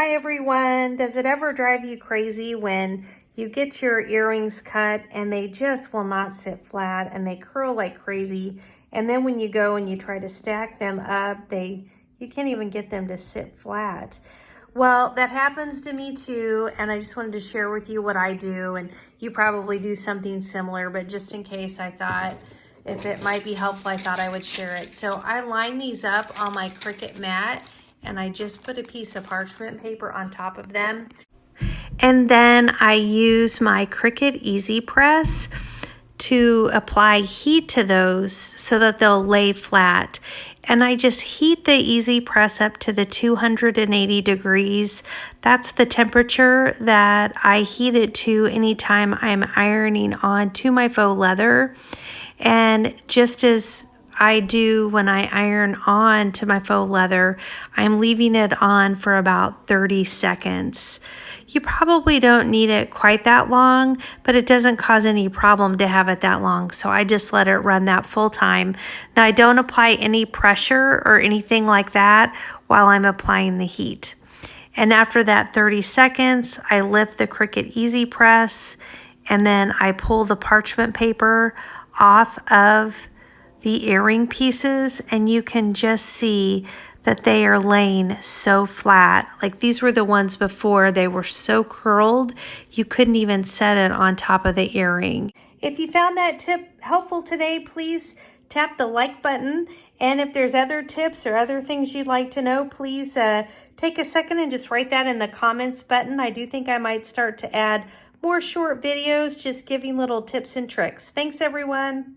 Hi everyone, does it ever drive you crazy when you get your earrings cut and they just will not sit flat and they curl like crazy, and then when you go and you try to stack them up, you can't even get them to sit flat? Well, that happens to me too, and I just wanted to share with you what I do, and you probably do something similar, but just in case, I thought if it might be helpful, I thought I would share it. So I line these up on my Cricut mat, and I just put a piece of parchment paper on top of them. And then I use my Cricut Easy Press to apply heat to those so that they'll lay flat. And I just heat the Easy Press up to the 280 degrees. That's the temperature that I heat it to anytime I'm ironing onto my faux leather. And just as I do when I iron on to my faux leather, I'm leaving it on for about 30 seconds. You probably don't need it quite that long, but it doesn't cause any problem to have it that long, so I just let it run that full time. Now, I don't apply any pressure or anything like that while I'm applying the heat. And after that 30 seconds, I lift the Cricut Easy Press, and then I pull the parchment paper off of the earring pieces, and you can just see that they are laying so flat. Like these were the ones before, they were so curled, you couldn't even set it on top of the earring. If you found that tip helpful today, please tap the like button. And if there's other tips or other things you'd like to know, please take a second and just write that in the comments button. I do think I might start to add more short videos, just giving little tips and tricks. Thanks, everyone.